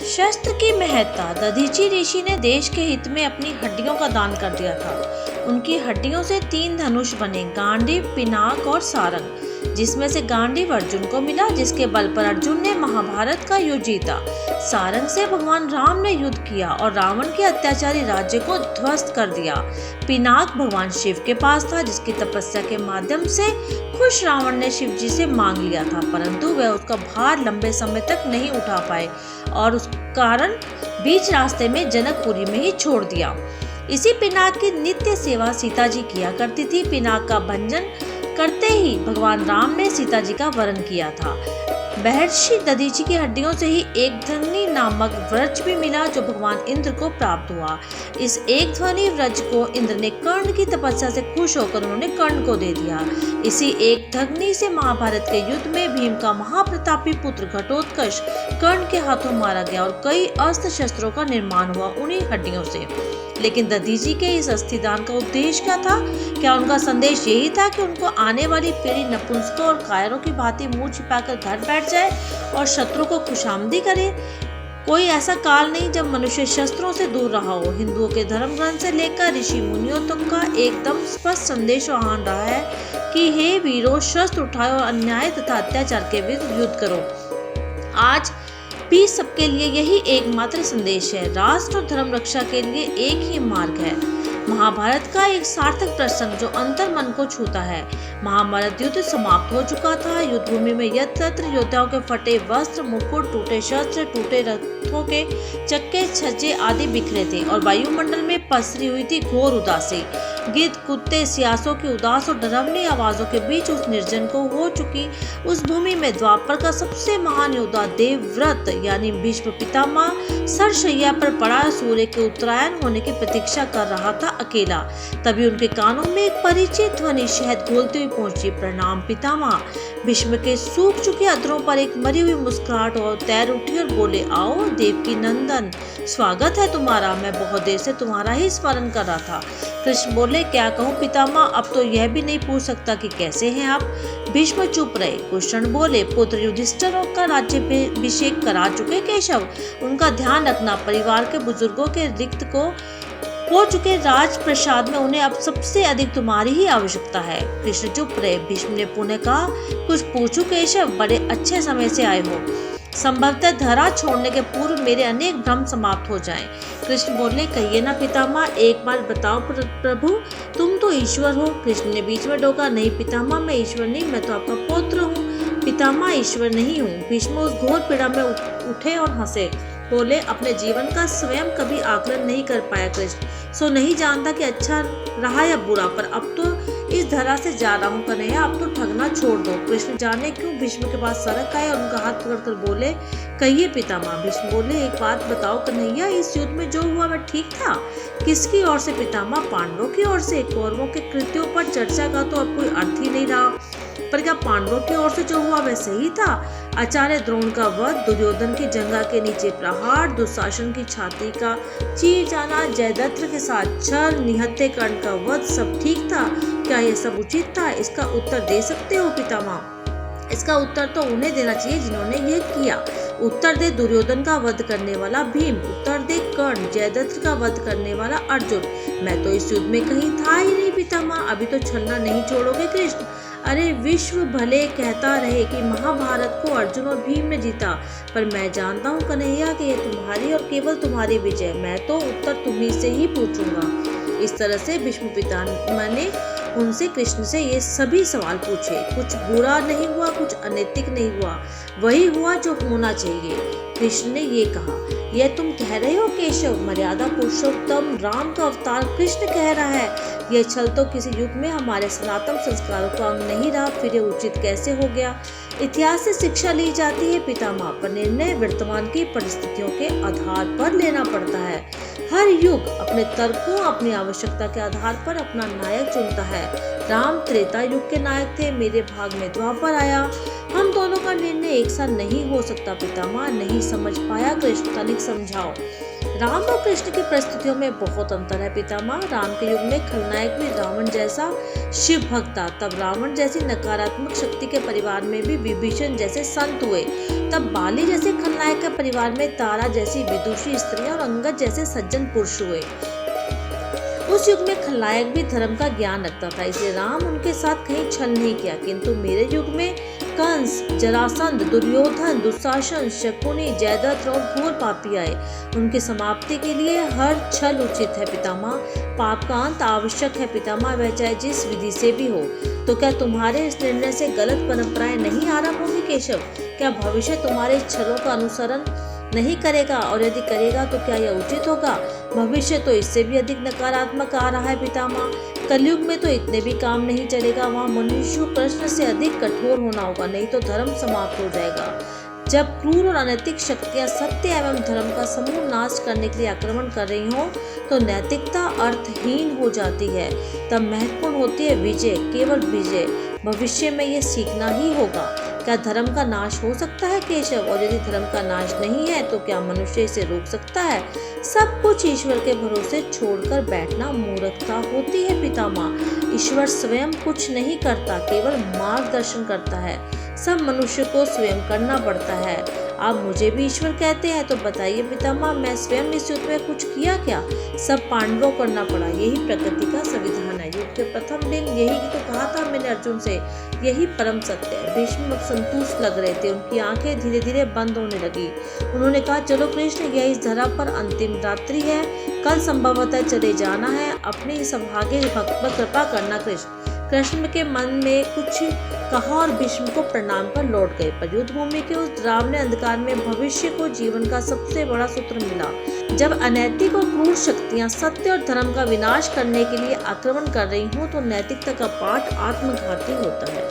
शस्त्र की महत्ता। दधीचि ऋषि ने देश के हित में अपनी हड्डियों का दान कर दिया था। उनकी हड्डियों से 3 धनुष बने, गांडीव, पिनाक और सारंग, जिसमें से गांडीव अर्जुन को मिला, जिसके बल पर अर्जुन ने महाभारत का युद्ध जीता। सारंग से भगवान राम ने युद्ध किया और रावण के अत्याचारी राज्य को ध्वस्त कर दिया। पिनाक भगवान शिव के पास था, जिसकी तपस्या के माध्यम से खुश रावण ने शिव जी से मांग लिया था, परंतु वह उसका भार लंबे समय तक नहीं उठा पाए और उस कारण बीच रास्ते में जनकपुरी में ही छोड़ दिया। इसी पिनाक की नित्य सेवा सीता जी किया करती थी। पिनाक का भंजन करते ही भगवान राम ने सीता जी का वरण किया था। महर्षि दधीचि की हड्डियों से ही एक ध्वनि नामक वृक्ष भी मिला, जो भगवान इंद्र को प्राप्त हुआ। इस एक ध्वनि वृक्ष को इंद्र ने कर्ण की तपस्या से खुश होकर उन्होंने कर्ण को दे दिया। इसी एक ध्वनि से महाभारत के युद्ध में भीम का महाप्रतापी पुत्र घटोत्कच कर्ण के हाथों मारा गया और कई अस्त्र शस्त्रों का निर्माण हुआ उन्हीं हड्डियों से। लेकिन दधीचि के इस अस्थिदान का उद्देश्य क्या था? क्या उनका संदेश यही था कि उनको आने वाली पीढ़ी नपुंसकों और कायरों की भांति मुंह छिपाकर घर बैठ जाए और शत्रु को खुशामदी करे? कोई ऐसा काल नहीं जब मनुष्य शस्त्रों से दूर रहा हो। हिंदुओं के धर्म ग्रंथ से लेकर ऋषि मुनियों तक का एकदम स्पष्ट संदेश वहां रहा है कि हे वीरों, शस्त्र उठाओ और अन्याय तथा अत्याचार के विरुद्ध युद्ध करो। आज भी सबके लिए यही एकमात्र संदेश है। राष्ट्र और धर्म रक्षा के लिए एक ही मार्ग है। महाभारत का एक सार्थक प्रसंग जो अंतर मन को छूता है। महाभारत युद्ध समाप्त हो चुका था। युद्ध भूमि में यत्र योद्धाओं के फटे वस्त्र, मुकुट, टूटे शस्त्र, टूटे रथों के चक्के, छज्जे आदि बिखरे थे और वायुमंडल में पसरी हुई थी घोर उदासी। गिद्ध, कुत्ते, सियासों की उदास और डरावनी आवाजों के बीच उस निर्जन को हो चुकी उस भूमि में द्वापर का सबसे महान योद्धा देवव्रत यानी भीष्म पितामह सरशैया पर पड़ा सूर्य के उत्तरायण होने की प्रतीक्षा कर रहा था अकेला। तभी उनके कानों में एक परिचित ध्वनि शहद घोलती हुई पहुंची। प्रणाम पितामह। भीष्म के सूख चुके अधरों पर एक मरी हुई मुस्कुराहट और तैर उठी और बोले, आओ देवकी नंदन, स्वागत है तुम्हारा। मैं बहुत देर से तुम्हारा ही स्मरण कर रहा था। कृष्ण बोले, क्या कहूँ पितामह, अब तो यह भी नहीं पूछ सकता कि कैसे हैं आप। भीष्म चुप रहे। कुषण बोले, पुत्र युधिष्ठिर का राज्याभिषेक करा चुके केशव, उनका ध्यान रखना। परिवार के बुजुर्गों के रिक्त को हो चुके राज प्रसाद में उन्हें अब सबसे अधिक तुम्हारी ही आवश्यकता है। कृष्ण चुप रहे। भीष्म ने पुनः कहा, कुछ पूछो केशव, बड़े अच्छे समय से आए हो। संभवतः धरा छोड़ने के पूर्व मेरे अनेक भ्रम समाप्त हो जाएं। कृष्ण बोले, कहिए ना पितामह, एक बार बताओ प्रभु, तुम तो ईश्वर हो। कृष्ण ने बीच में टोका, नहीं पितामह, मैं ईश्वर नहीं, मैं तो आपका पुत्र हूँ। पितामह, ईश्वर नहीं हूँ। भीष्म उस घोर पीड़ा में उठे और हंसे। बोले, अपने जीवन का स्वयं कभी आकलन नहीं कर पाया कृष्ण, सो नहीं जानता कि अच्छा रहा या बुरा, पर अब तो इस धरा से जा रहा हूँ कन्हैया, अब तो ठगना छोड़ दो। कृष्ण जाने क्यों भीष्म के पास सरक आए और उनका हाथ पकड़कर बोले, कहिए पितामह। भीष्म बोले, एक बात बताओ कन्हैया, इस युद्ध में जो हुआ वह ठीक था? किसकी ओर से पितामह? पांडवों की ओर से। कौरवों के कृत्यों पर चर्चा का तो अब कोई अर्थ ही नहीं रहा, पर क्या पांडवों की ओर से जो हुआ वह सही था? आचार्य द्रोण का वध, दुर्योधन की जंघा के नीचे प्रहार, दुशासन की छाती का चीर जाना, जयद्रथ के साथ छल, निहत्थे कर्ण का वध, सब ठीक था? क्या यह सब उचित था? इसका उत्तर दे सकते हो पितामह? इसका उत्तर तो उन्हें देना चाहिए जिन्होंने यह किया। उत्तर दे दुर्योधन का वध करने वाला भीम, उत्तर दे कर्ण, जयद्रथ का वध करने वाला अर्जुन। मैं तो इस युद्ध में कहीं था ही नहीं पितामह। अभी तो छलना नहीं छोड़ोगे कृष्ण? अरे विश्व भले कहता रहे कि महाभारत को अर्जुन और भीम ने जीता, पर मैं जानता हूँ कन्हैया कि यह तुम्हारी और केवल तुम्हारी विजय। मैं तो उत्तर तुम्ही से ही पूछूंगा। इस तरह से भीष्म पितामह ने उनसे कृष्ण से ये सभी सवाल पूछे। कुछ बुरा नहीं हुआ, कुछ अनैतिक नहीं हुआ, वही हुआ जो होना चाहिए। कृष्ण ने ये कहा, यह तुम कह रहे हो केशव? मर्यादा पुरुषोत्तम राम का अवतार कृष्ण कह रहा है। यह छल तो किसी युग में हमारे सनातन संस्कारों का अंग नहीं रहा, फिर ये उचित कैसे हो गया? इतिहास से शिक्षा ली जाती है पितामह, पर निर्णय वर्तमान की परिस्थितियों के आधार पर लेना पड़ता है। हर युग अपने तर्कों, अपनी आवश्यकता के आधार पर अपना नायक चुनता है। राम त्रेता युग के नायक थे, मेरे भाग में द्वापर आया। हम दोनों का निर्णय एक सा नहीं हो सकता पितामह। नहीं समझ पाया कृष्ण, तनिक समझाओ। राम और कृष्ण की परिस्थितियों में बहुत अंतर है पितामह। राम के युग में खलनायक भी रावण जैसा शिव भक्त था, तब रावण जैसी नकारात्मक शक्ति के परिवार में भी विभीषण जैसे संत हुए। तब बाली जैसे खलनायक के परिवार में तारा जैसी विदुषी स्त्री और अंगद जैसे सज्जन पुरुष हुए। उस युग में खलनायक भी धर्म का ज्ञान रखता था, इसलिए राम उनके साथ कहीं छल नहीं किया। किंतु मेरे युग में कंस, जरासंध, दुर्योधन, दुशासन, शकुनी, जयद्रथ और घोर पापी आए। उनकी समाप्ति के लिए हर छल उचित है पितामह। पाप का अंत आवश्यक है पितामह, वह चाहे जिस विधि से भी हो। तो क्या तुम्हारे इस निर्णय से गलत परंपराएं नहीं आरंभ होंगी केशव? क्या भविष्य तुम्हारे छलों का अनुसरण नहीं करेगा, और यदि करेगा तो क्या यह उचित होगा? भविष्य तो इससे भी अधिक नकारात्मक आ रहा है पितामह। कलयुग में तो इतने भी काम नहीं चलेगा, वहाँ मनुष्य कृष्ण से अधिक कठोर होना होगा, नहीं तो धर्म समाप्त हो जाएगा। जब क्रूर और अनैतिक शक्तियाँ सत्य एवं धर्म का समूल नाश करने के लिए आक्रमण कर रही हो, तो नैतिकता अर्थहीन हो जाती है। तब महत्वपूर्ण होती है विजय, केवल विजय। भविष्य में ये सीखना ही होगा। क्या धर्म का नाश हो सकता है केशव? और यदि धर्म का नाश नहीं है तो क्या मनुष्य इसे रोक सकता है? सब कुछ ईश्वर के भरोसे छोड़कर बैठना मूर्खता होती है पितामह। ईश्वर स्वयं कुछ नहीं करता, केवल मार्गदर्शन करता है। सब मनुष्य को स्वयं करना पड़ता है। आप मुझे भी ईश्वर कहते हैं, तो बताइए पितामह, मैं स्वयं इस युद्ध में कुछ किया क्या? सब पांडवों को करना पड़ा, यही प्रकृति का संविधान है। युद्ध के प्रथम दिन यही तो कहा था मैंने अर्जुन से, यही परम सत्य है। भीष्म अब संतुष्ट लग रहे थे, उनकी आंखें धीरे धीरे बंद होने लगी। उन्होंने कहा, चलो कृष्ण, यह इस धरा पर अंतिम रात्रि है, कल संभवतः चले जाना है। अपने सौभाग्य भक्त पर कृपा करना कृष्ण। कृष्ण के मन में कुछ कहा और भीष्म को प्रणाम कर लौट गए। पर युद्ध भूमि के उस डरावने अंधकार में भविष्य को जीवन का सबसे बड़ा सूत्र मिला। जब अनैतिक और क्रूर शक्तियां सत्य और धर्म का विनाश करने के लिए आक्रमण कर रही हों, तो नैतिकता का पाठ आत्मघाती होता है।